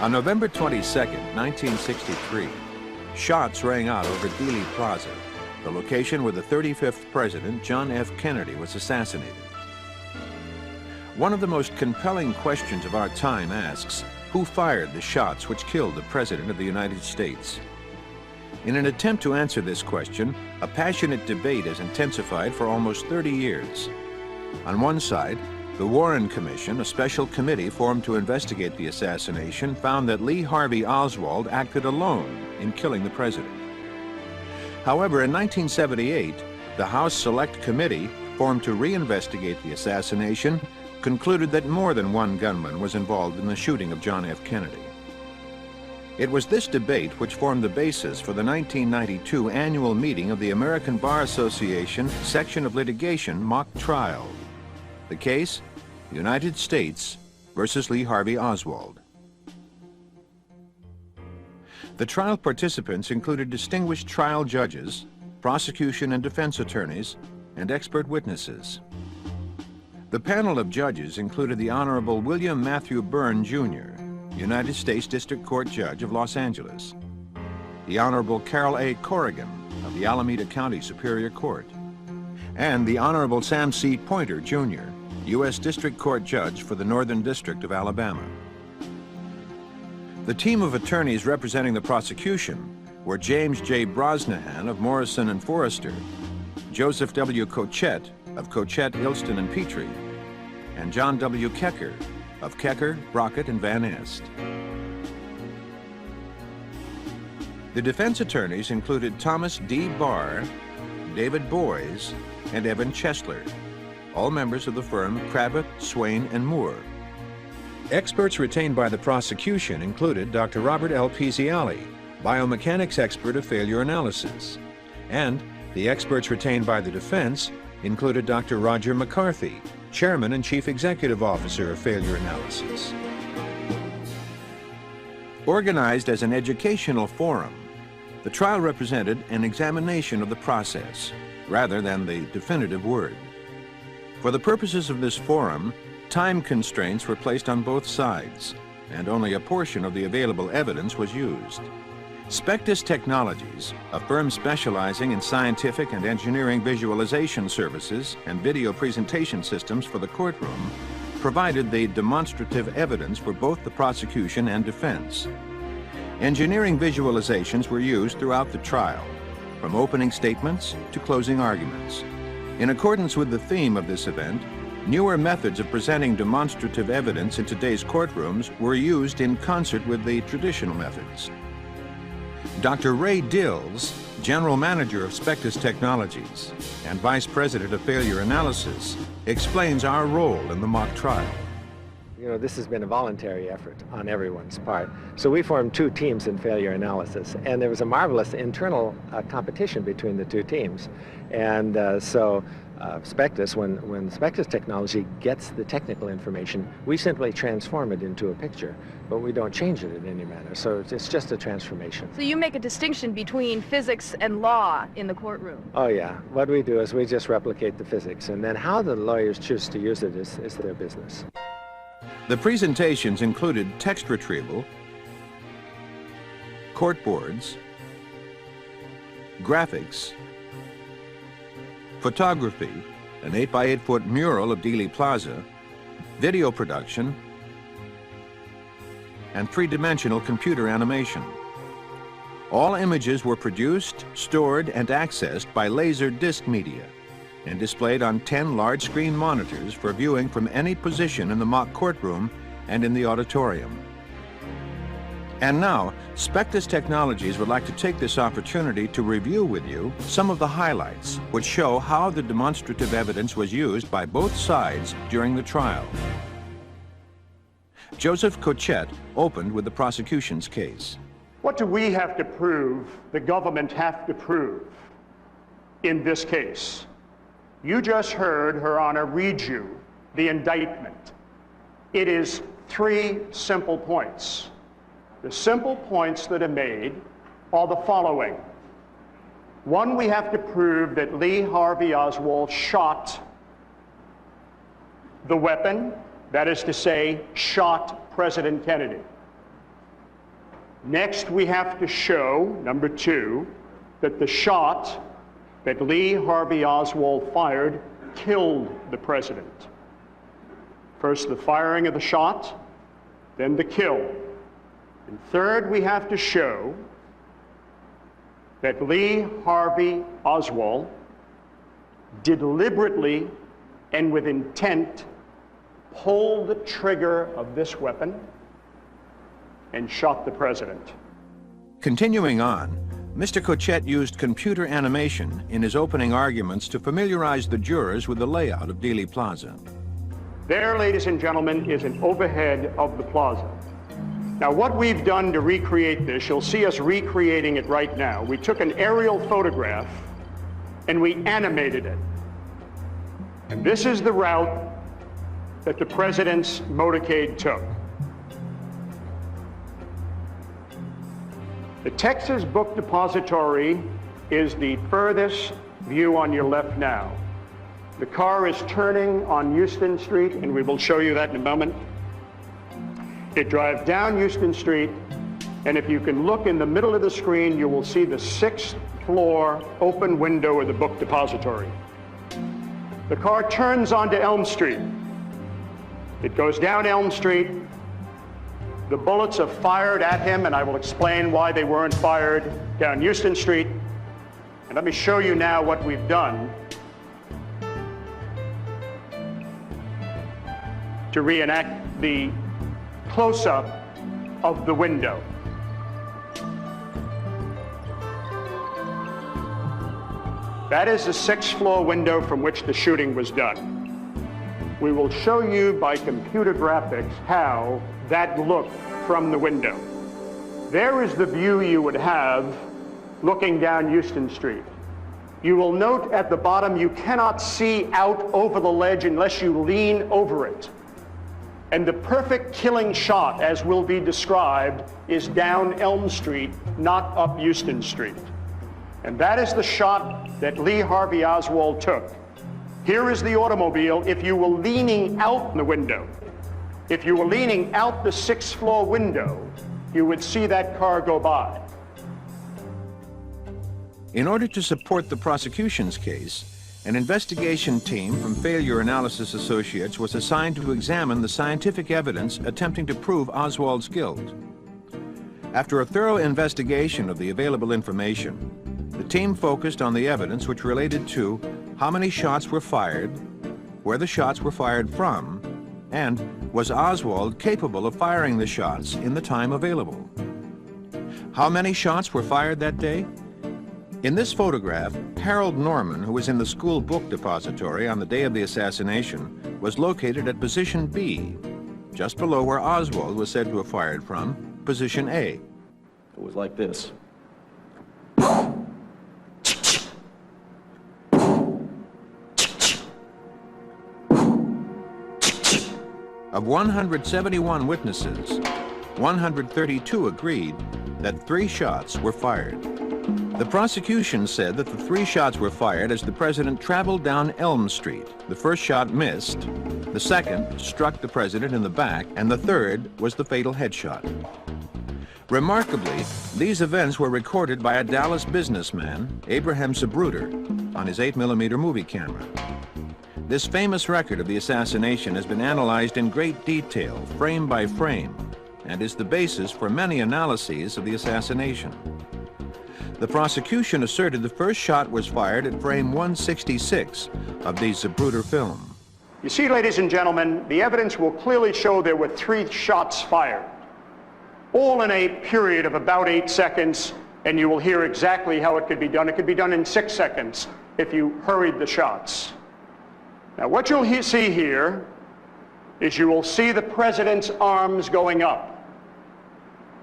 On November 22, 1963, shots rang out over Dealey Plaza, the location where the 35th President, John F. Kennedy, was assassinated. One of the most compelling questions of our time asks, who fired the shots which killed the President of the United States? In an attempt to answer this question, a passionate debate has intensified for almost 30 years. On one side, the Warren Commission, a special committee formed to investigate the assassination, found that Lee Harvey Oswald acted alone in killing the president. However, in 1978, the House Select Committee, formed to reinvestigate the assassination, concluded that more than one gunman was involved in the shooting of John F. Kennedy. It was this debate which formed the basis for the 1992 annual meeting of the American Bar Association Section of Litigation mock trial. The case, United States versus Lee Harvey Oswald. The trial participants included distinguished trial judges, prosecution and defense attorneys, and expert witnesses. The panel of judges included the Honorable William Matthew Byrne, Jr., United States District Court Judge of Los Angeles, the Honorable Carol A. Corrigan of the Alameda County Superior Court, and the Honorable Sam C. Pointer, Jr., U.S. District Court Judge for the Northern District of Alabama. The team of attorneys representing the prosecution were James J. Brosnahan of Morrison and Forrester, Joseph W. Cochette of Cochette, Ilston and Petrie, and John W. Kecker of Kecker, Brockett and Van Est. The defense attorneys included Thomas D. Barr, David Boys, and Evan Chesler, all members of the firm Cravath, Swain, and Moore. Experts retained by the prosecution included Dr. Robert L. Pizziali, biomechanics expert of failure analysis, and the experts retained by the defense included Dr. Roger McCarthy, Chairman and Chief Executive Officer of Failure Analysis. Organized as an educational forum, the trial represented an examination of the process rather than the definitive word. For the purposes of this forum, time constraints were placed on both sides, and only a portion of the available evidence was used. Spectus Technologies, a firm specializing in scientific and engineering visualization services and video presentation systems for the courtroom, provided the demonstrative evidence for both the prosecution and defense. Engineering visualizations were used throughout the trial, from opening statements to closing arguments. In accordance with the theme of this event, newer methods of presenting demonstrative evidence in today's courtrooms were used in concert with the traditional methods. Dr. Ray Dills, General Manager of Spectus Technologies and Vice President of Failure Analysis, explains our role in the mock trial. You know, this has been a voluntary effort on everyone's part. So we formed two teams in failure analysis, and there was a marvelous internal competition between the two teams. And Spectus, when Spectus Technology gets the technical information, we simply transform it into a picture, but we don't change it in any manner. So it's just a transformation. So you make a distinction between physics and law in the courtroom? Oh yeah. What we do is we just replicate the physics, and then how the lawyers choose to use it is their business. The presentations included text retrieval, court boards, graphics, photography, an 8-by-8-foot mural of Dealey Plaza, video production, and three-dimensional computer animation. All images were produced, stored, and accessed by laser disc media and displayed on 10 large-screen monitors for viewing from any position in the mock courtroom and in the auditorium. And now, Spectus Technologies would like to take this opportunity to review with you some of the highlights which show how the demonstrative evidence was used by both sides during the trial. Joseph Cochette opened with the prosecution's case. What do we have to prove, the government have to prove, in this case? You just heard Her Honor read you the indictment. It is 3 simple points. The simple points that are made are the following. 1, we have to prove that Lee Harvey Oswald shot the weapon, that is to say, shot President Kennedy. Next, we have to show, number 2, that the shot that Lee Harvey Oswald fired killed the president. First, the firing of the shot, then the kill. And third, we have to show that Lee Harvey Oswald deliberately and with intent pulled the trigger of this weapon and shot the president. Continuing on, Mr. Cochette used computer animation in his opening arguments to familiarize the jurors with the layout of Dealey Plaza. There, ladies and gentlemen, is an overhead of the plaza. Now, what we've done to recreate this, you'll see us recreating it right now. We took an aerial photograph and we animated it. And this is the route that the president's motorcade took. The Texas Book Depository is the furthest view on your left now. The car is turning on Houston Street, and we will show you that in a moment. It drives down Houston Street, and if you can look in the middle of the screen, you will see the 6th floor open window of the book depository. The car turns onto Elm Street. It goes down Elm Street. The bullets are fired at him, and I will explain why they weren't fired down Houston Street. And let me show you now what we've done to reenact the close-up of the window. That is the 6th floor window from which the shooting was done. We will show you by computer graphics how that looked from the window. There is the view you would have looking down Houston Street. You will note at the bottom you cannot see out over the ledge unless you lean over it. And the perfect killing shot, as will be described, is down Elm Street, not up Houston Street. And that is the shot that Lee Harvey Oswald took. Here is the automobile. If you were leaning out the window, if you were leaning out the 6th floor window, you would see that car go by. In order to support the prosecution's case, an investigation team from Failure Analysis Associates was assigned to examine the scientific evidence attempting to prove Oswald's guilt. After a thorough investigation of the available information, the team focused on the evidence which related to how many shots were fired, where the shots were fired from, and was Oswald capable of firing the shots in the time available? How many shots were fired that day? In this photograph, Harold Norman, who was in the school book depository on the day of the assassination, was located at position B, just below where Oswald was said to have fired from, position A. It was like this. Of 171 witnesses, 132 agreed that 3 shots were fired. The prosecution said that the 3 shots were fired as the president traveled down Elm Street. The first shot missed, the second struck the president in the back, and the third was the fatal headshot. Remarkably, these events were recorded by a Dallas businessman, Abraham Zapruder, on his 8mm movie camera. This famous record of the assassination has been analyzed in great detail, frame by frame, and is the basis for many analyses of the assassination. The prosecution asserted the first shot was fired at frame 166 of the Zapruder film. You see, ladies and gentlemen, the evidence will clearly show there were 3 shots fired, all in a period of about 8 seconds, and you will hear exactly how it could be done. It could be done in 6 seconds if you hurried the shots. Now, what you'll see here is you will see the president's arms going up.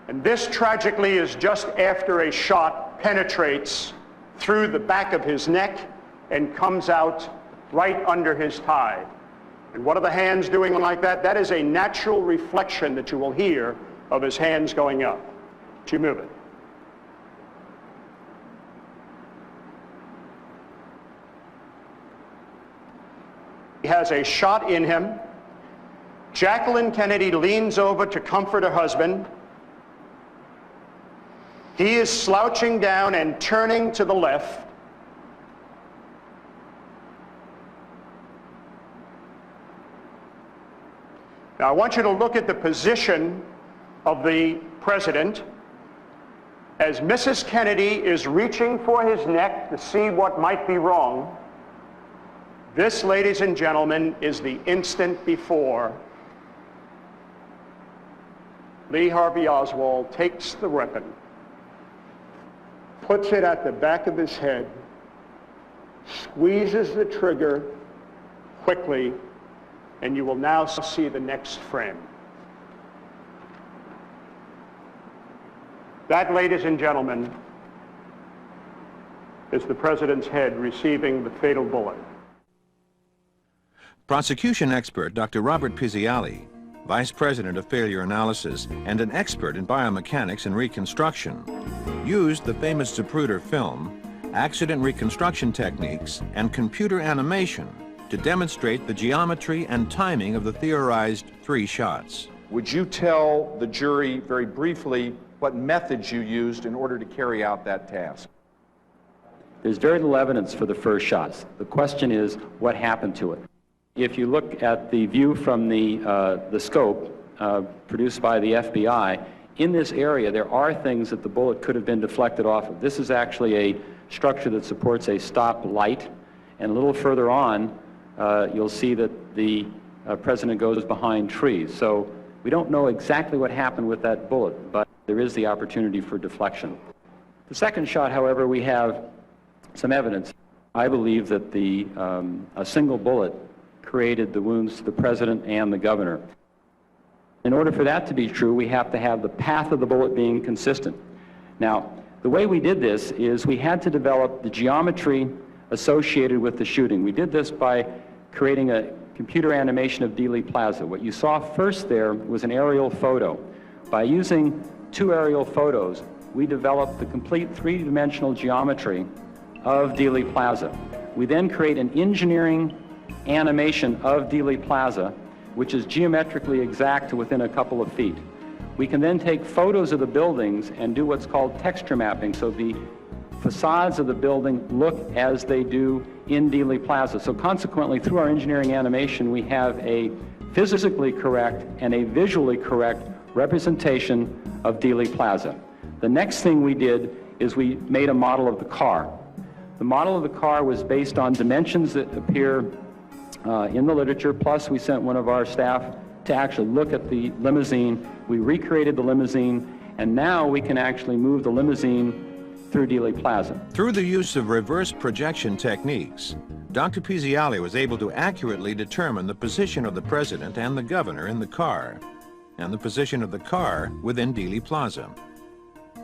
And this, tragically, is just after a shot penetrates through the back of his neck and comes out right under his tie. And what are the hands doing like that? That is a natural reflection that you will hear of his hands going up. Would you move it? He has a shot in him. Jacqueline Kennedy leans over to comfort her husband. He is slouching down and turning to the left. Now, I want you to look at the position of the president as Mrs. Kennedy is reaching for his neck to see what might be wrong. This, ladies and gentlemen, is the instant before Lee Harvey Oswald takes the weapon, puts it at the back of his head, squeezes the trigger quickly, and you will now see the next frame. That, ladies and gentlemen, is the president's head receiving the fatal bullet. Prosecution expert Dr. Robert Pizziali, Vice President of Failure Analysis and an expert in biomechanics and reconstruction, used the famous Zapruder film, accident reconstruction techniques, and computer animation to demonstrate the geometry and timing of the theorized 3 shots. Would you tell the jury very briefly what methods you used in order to carry out that task? There's very little evidence for the first shots. The question is, what happened to it? If you look at the view from the scope produced by the FBI, in this area there are things that the bullet could have been deflected off of. This is actually a structure that supports a stop light, and a little further on you'll see that the president goes behind trees. So we don't know exactly what happened with that bullet, but there is the opportunity for deflection. The second shot, however, we have some evidence. I believe that a single bullet created the wounds to the president and the governor. In order for that to be true, we have to have the path of the bullet being consistent. Now, the way we did this is we had to develop the geometry associated with the shooting. We did this by creating a computer animation of Dealey Plaza. What you saw first there was an aerial photo. By using 2 aerial photos, we developed the complete 3-dimensional geometry of Dealey Plaza. We then create an engineering animation of Dealey Plaza, which is geometrically exact to within a couple of feet. We can then take photos of the buildings and do what's called texture mapping, so the facades of the building look as they do in Dealey Plaza. So consequently, through our engineering animation, we have a physically correct and a visually correct representation of Dealey Plaza. The next thing we did is we made a model of the car. The model of the car was based on dimensions that appear in the literature, plus we sent one of our staff to actually look at the limousine. We recreated the limousine, and now we can actually move the limousine through Dealey Plaza. Through the use of reverse projection techniques, Dr. Pizziali was able to accurately determine the position of the president and the governor in the car, and the position of the car within Dealey Plaza.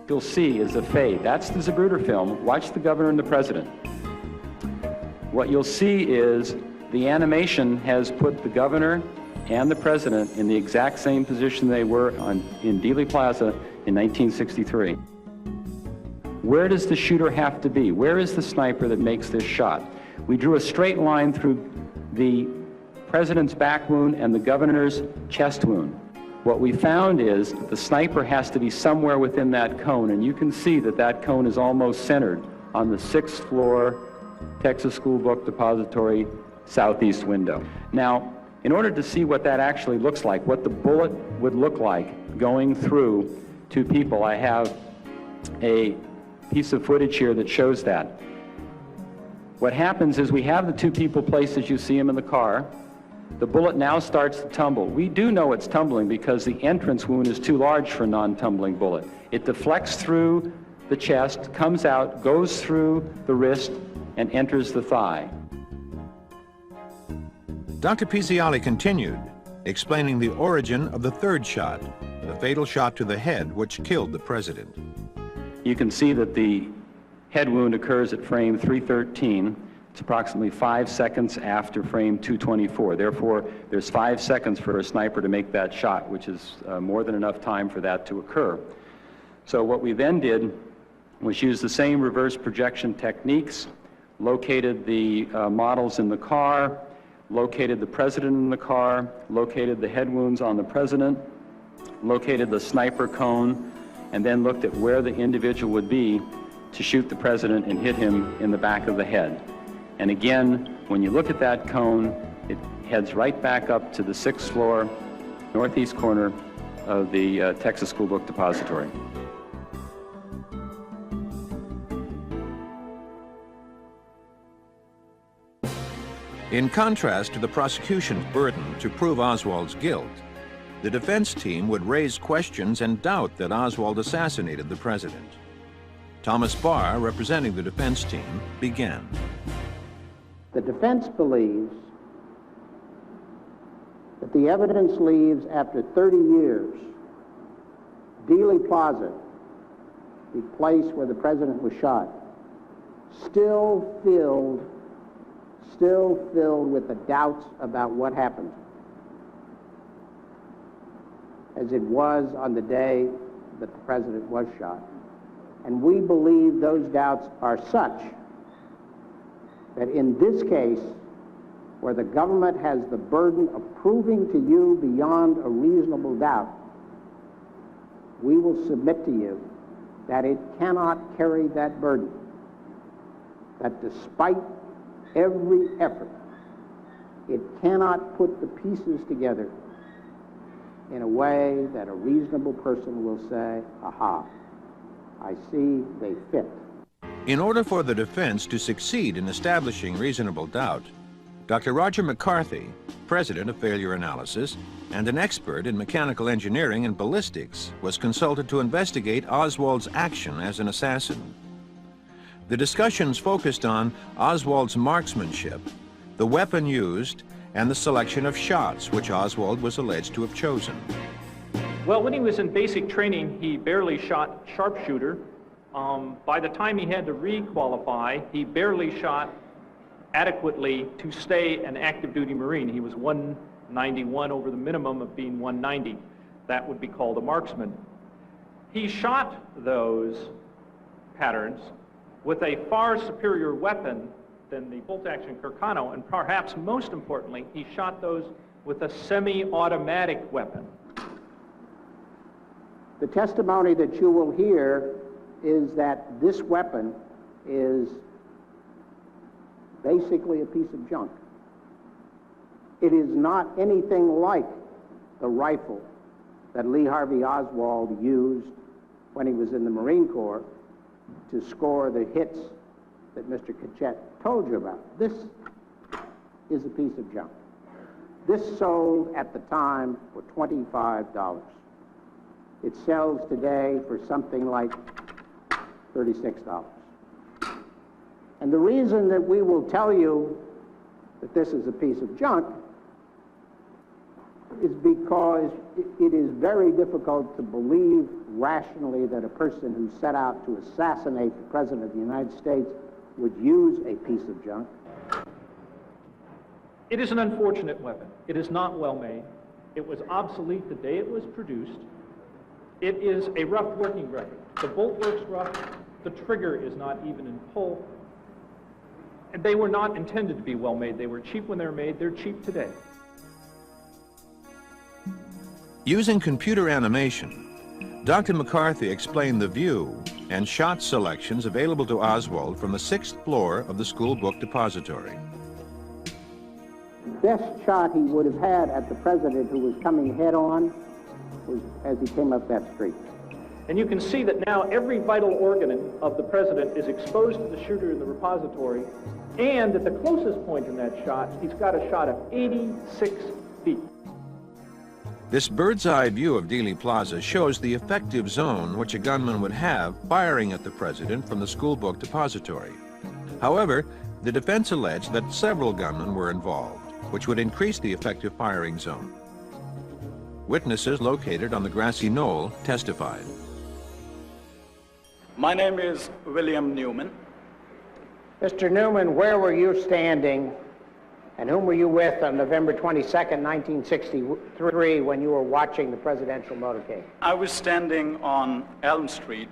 You'll see is a fade. That's the Zapruder film. Watch the governor and the president. What you'll see is the animation has put the governor and the president in the exact same position they were in Dealey Plaza in 1963. Where does the shooter have to be? Where is the sniper that makes this shot? We drew a straight line through the president's back wound and the governor's chest wound. What we found is that the sniper has to be somewhere within that cone, and you can see that that cone is almost centered on the 6th floor Texas School Book Depository southeast window. Now, in order to see what that actually looks like, what the bullet would look like going through 2 people, I have a piece of footage here that shows that. What happens is we have the 2 people placed as you see them in the car. The bullet now starts to tumble. We do know it's tumbling because the entrance wound is too large for a non-tumbling bullet. It deflects through the chest, comes out, goes through the wrist, and enters the thigh. Dr. Pizziali continued, explaining the origin of the 3rd shot, the fatal shot to the head which killed the president. You can see that the head wound occurs at frame 313. It's approximately 5 seconds after frame 224. Therefore, there's 5 seconds for a sniper to make that shot, which is more than enough time for that to occur. So what we then did was use the same reverse projection techniques, located the models in the car, located the president in the car, located the head wounds on the president, located the sniper cone, and then looked at where the individual would be to shoot the president and hit him in the back of the head. And again, when you look at that cone, it heads right back up to the 6th floor, northeast corner of the Texas School Book Depository. In contrast to the prosecution's burden to prove Oswald's guilt, the defense team would raise questions and doubt that Oswald assassinated the president. Thomas Barr, representing the defense team, began. The defense believes that the evidence leaves, after 30 years, Dealey Plaza, the place where the president was shot, still filled with the doubts about what happened, as it was on the day that the president was shot. And we believe those doubts are such that in this case, where the government has the burden of proving to you beyond a reasonable doubt, we will submit to you that it cannot carry that burden, that despite every effort, it cannot put the pieces together in a way that a reasonable person will say, aha, I see they fit. In order for the defense to succeed in establishing reasonable doubt, Dr. Roger McCarthy, president of Failure Analysis and an expert in mechanical engineering and ballistics, was consulted to investigate Oswald's action as an assassin. The discussions focused on Oswald's marksmanship, the weapon used, and the selection of shots which Oswald was alleged to have chosen. Well, when he was in basic training, he barely shot sharpshooter. By the time he had to re-qualify, he barely shot adequately to stay an active duty Marine. He was 191 over the minimum of being 190. That would be called a marksman. He shot those patterns with a far superior weapon than the bolt-action Kirkano, and perhaps most importantly, he shot those with a semi-automatic weapon. The testimony that you will hear is that this weapon is basically a piece of junk. It is not anything like the rifle that Lee Harvey Oswald used when he was in the Marine Corps to score the hits that Mr. Kachet told you about. This is a piece of junk. This sold at the time for $25. It sells today for something like $36. And the reason that we will tell you that this is a piece of junk is because it is very difficult to believe rationally that a person who set out to assassinate the President of the United States would use a piece of junk. It is an unfortunate weapon. It is not well made. It was obsolete the day it was produced. It is a rough working record. The bolt works rough. The trigger is not even in pull. And they were not intended to be well made. They were cheap when they were made. They're cheap today. Using computer animation, Dr. McCarthy explained the view and shot selections available to Oswald from the 6th floor of the School Book Depository. The best shot he would have had at the president who was coming head on was as he came up that street. And you can see that now every vital organ of the president is exposed to the shooter in the repository, and at the closest point in that shot, he's got a shot of 86 feet. This bird's-eye view of Dealey Plaza shows the effective zone which a gunman would have firing at the president from the School Book Depository. However, the defense alleged that several gunmen were involved, which would increase the effective firing zone. Witnesses located on the grassy knoll testified. My name is William Newman. Mr. Newman, where were you standing and whom were you with on November 22nd, 1963, when you were watching the presidential motorcade? I was standing on Elm Street,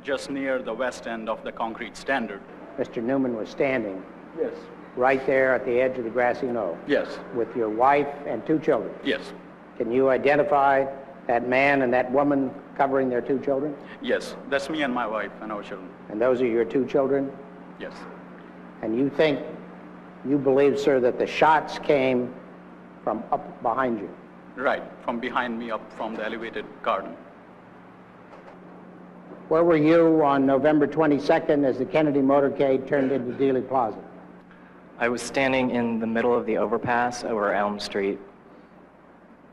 just near the west end of the concrete standard. Mr. Newman was standing? Yes. Right there at the edge of the grassy knoll? Yes. With your wife and 2 children? Yes. Can you identify That man and that woman covering their 2 children? Yes, that's me and my wife and our children. And those are your 2 children? Yes. And you believe, sir, that the shots came from up behind you? Right, from behind me up from the elevated garden. Where were you on November 22nd as the Kennedy motorcade turned into Dealey Plaza? I was standing in the middle of the overpass over Elm Street.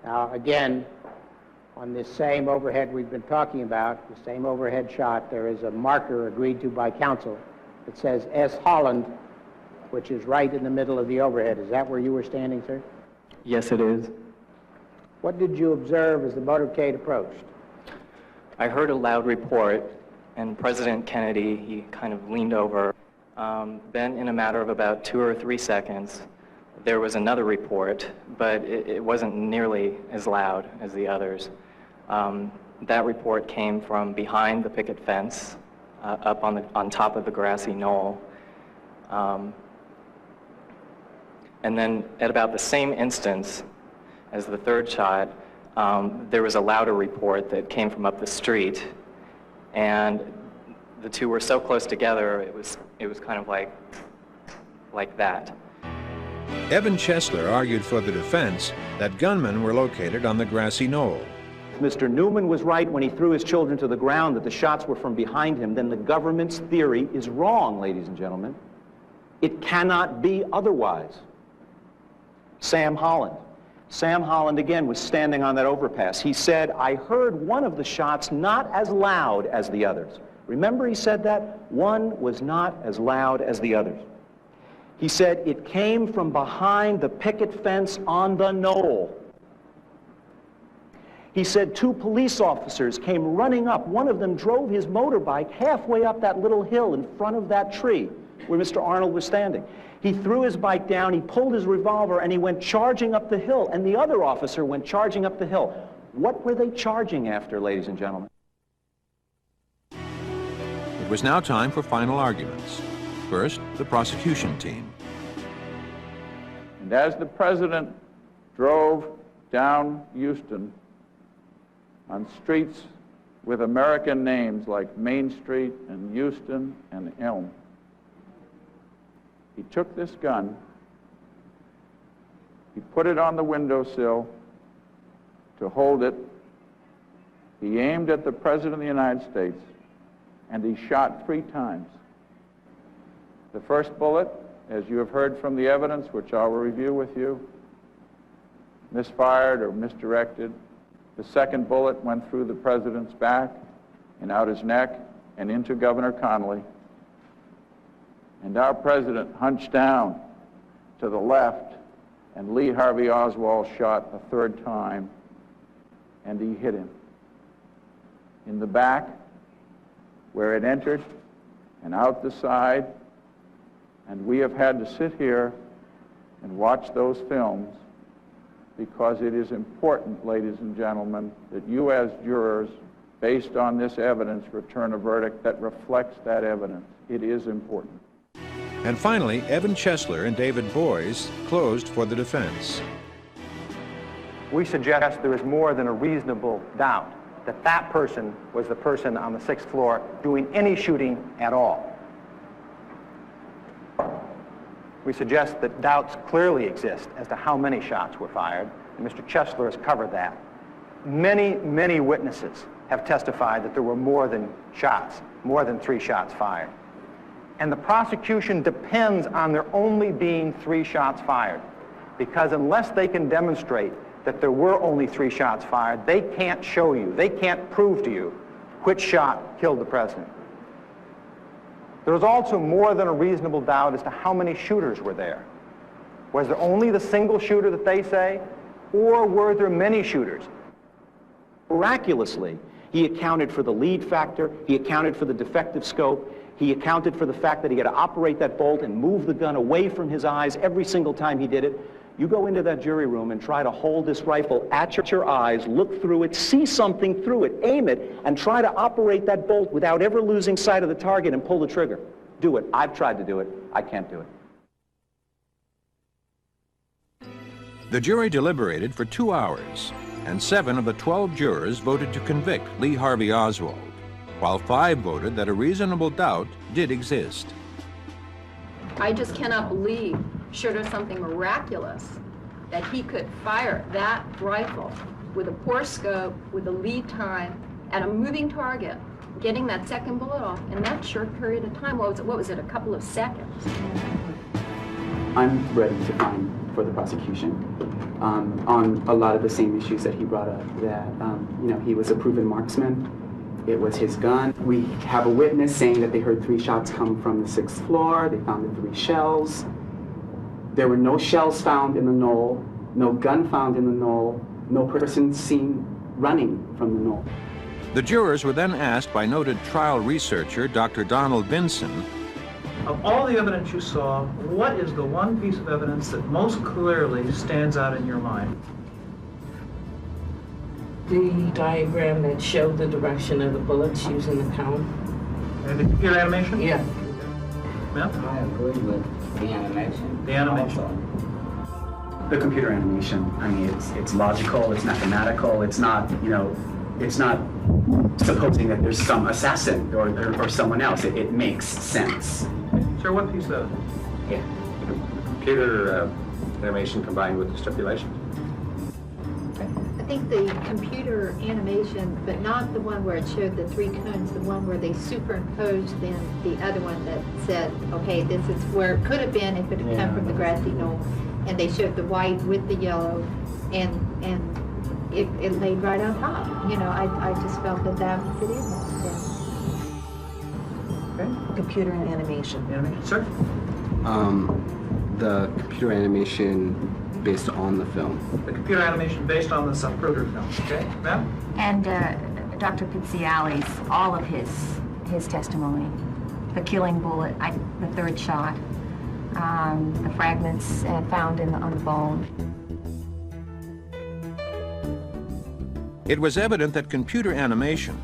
Now, again, on this same overhead we've been talking about, the same overhead shot, there is a marker agreed to by counsel that says S. Holland, which is right in the middle of the overhead. Is that where you were standing, sir? Yes, it is. What did you observe as the motorcade approached? I heard a loud report, and President Kennedy, he kind of leaned over. Then in a matter of about 2 or 3 seconds, there was another report, but it wasn't nearly as loud as the others. That report came from behind the picket fence, up on top of the grassy knoll. And then at about the same instance as the third shot, there was a louder report that came from up the street, and the 2 were so close together, it was kind of like that. Evan Chesler argued for the defense that gunmen were located on the grassy knoll. If Mr. Newman was right when he threw his children to the ground that the shots were from behind him, then the government's theory is wrong, ladies and gentlemen. It cannot be otherwise. Sam Holland. Sam Holland, again, was standing on that overpass. He said, I heard one of the shots not as loud as the others. Remember he said that? One was not as loud as the others. He said, it came from behind the picket fence on the knoll. He said 2 police officers came running up. One of them drove his motorbike halfway up that little hill in front of that tree where Mr. Arnold was standing. He threw his bike down, he pulled his revolver, and he went charging up the hill, and the other officer went charging up the hill. What were they charging after, ladies and gentlemen? It was now time for final arguments. First, the prosecution team. And as the president drove down Houston on streets with American names like Main Street and Houston and Elm, he took this gun, he put it on the windowsill to hold it, he aimed at the President of the United States, and he shot 3 times. The first bullet, as you have heard from the evidence, which I will review with you, misfired or misdirected. The second bullet went through the President's back and out his neck and into Governor Connally. And our President hunched down to the left, and Lee Harvey Oswald shot a 3rd time, and he hit him in the back, where it entered, and out the side. And we have had to sit here and watch those films because it is important, ladies and gentlemen, that you as jurors, based on this evidence, return a verdict that reflects that evidence. It is important. And finally, Evan Chesler and David Boies closed for the defense. We suggest there is more than a reasonable doubt that that person was the person on the 6th floor doing any shooting at all. We suggest that doubts clearly exist as to how many shots were fired, and Mr. Chesler has covered that. Many, many witnesses have testified that there were more than 3 shots fired. And the prosecution depends on there only being 3 shots fired, because unless they can demonstrate that there were only 3 shots fired, they can't show you, they can't prove to you which shot killed the president. There is also more than a reasonable doubt as to how many shooters were there. Was there only the single shooter that they say, or were there many shooters? Miraculously, he accounted for the lead factor, he accounted for the defective scope, he accounted for the fact that he had to operate that bolt and move the gun away from his eyes every single time he did it. You go into that jury room and try to hold this rifle at your eyes, look through it, see something through it, aim it, and try to operate that bolt without ever losing sight of the target and pull the trigger. Do it. I've tried to do it. I can't do it. The jury deliberated for 2 hours. and 7 of the 12 jurors voted to convict Lee Harvey Oswald, while 5 voted that a reasonable doubt did exist. I just cannot believe, short of something miraculous, that he could fire that rifle with a poor scope, with a lead time, at a moving target, getting that second bullet off in that short period of time. What was it, a couple of seconds? I'm ready to find for the prosecution on a lot of the same issues that he brought up, that he was a proven marksman. It was his gun. We have a witness saying that they heard 3 shots come from the 6th floor. They found the 3 shells. There were no shells found in the knoll, no gun found in the knoll, no person seen running from the knoll. The jurors were then asked by noted trial researcher Dr. Donald Vinson, of all the evidence you saw, what is the one piece of evidence that most clearly stands out in your mind? The diagram that showed the direction of the bullets using the count. And the computer animation? Yeah. Yeah? I agree with the animation. The animation. The computer animation, I mean, it's logical, it's mathematical, it's not, it's not supposing that there's some assassin or someone else. It makes sense. Sir, what piece of it? Yeah. Computer animation combined with the stipulation. I think the computer animation, but not the one where it showed the 3 cones, the one where they superimposed then the other one that said, okay, this is where it could have been if it had come from the grassy knoll, and they showed the white with the yellow, and it laid right on top. I just felt that fit in there. Okay. Computer and animation. Animation, sir? The computer animation based on the film. The computer animation based on the Zapruder film. Okay, ma'am? And Dr. Pizziali's, all of his testimony. The killing bullet, the 3rd shot, the fragments found on the bone. it was evident that computer animation,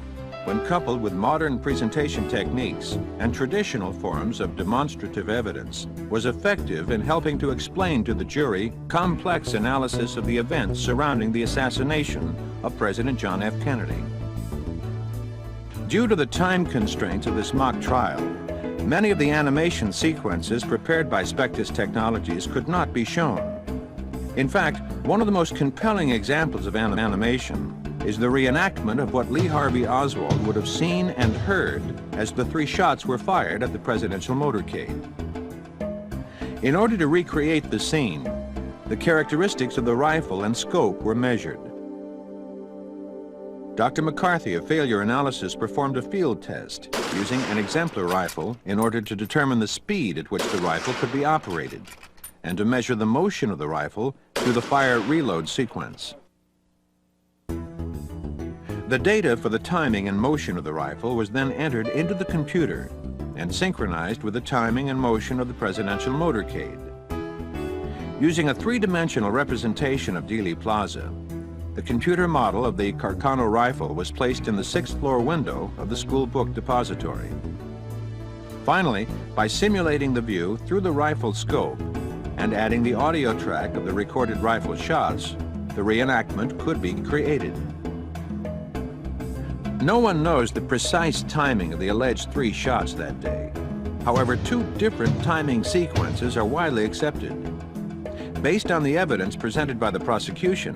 when coupled with modern presentation techniques and traditional forms of demonstrative evidence, was effective in helping to explain to the jury complex analysis of the events surrounding the assassination of President John F. Kennedy. Due to the time constraints of this mock trial, many of the animation sequences prepared by Spectus Technologies could not be shown. In fact, one of the most compelling examples of animation is the reenactment of what Lee Harvey Oswald would have seen and heard as the 3 shots were fired at the presidential motorcade. In order to recreate the scene, the characteristics of the rifle and scope were measured. Dr. McCarthy of Failure Analysis performed a field test using an exemplar rifle in order to determine the speed at which the rifle could be operated and to measure the motion of the rifle through the fire-reload sequence. The data for the timing and motion of the rifle was then entered into the computer and synchronized with the timing and motion of the presidential motorcade. Using a 3-dimensional representation of Dealey Plaza, the computer model of the Carcano rifle was placed in the 6th floor window of the school book depository. Finally, by simulating the view through the rifle scope and adding the audio track of the recorded rifle shots, the reenactment could be created. No one knows the precise timing of the alleged 3 shots that day. However, 2 different timing sequences are widely accepted. Based on the evidence presented by the prosecution,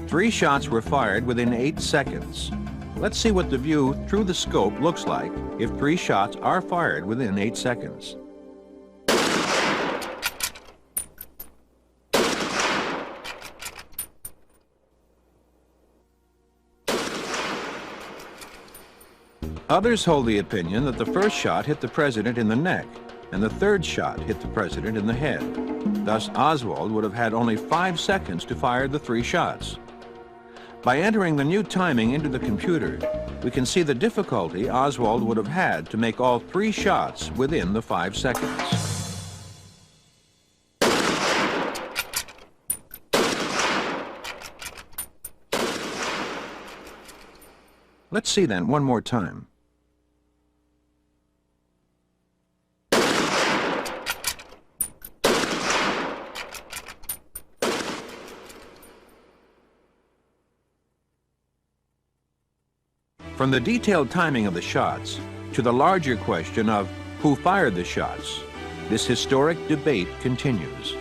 3 shots were fired within 8 seconds. Let's see what the view through the scope looks like if 3 shots are fired within 8 seconds. Others hold the opinion that the first shot hit the president in the neck and the 3rd shot hit the president in the head. Thus, Oswald would have had only 5 seconds to fire the 3 shots. By entering the new timing into the computer, we can see the difficulty Oswald would have had to make all 3 shots within the 5 seconds. Let's see then one more time. From the detailed timing of the shots to the larger question of who fired the shots, this historic debate continues.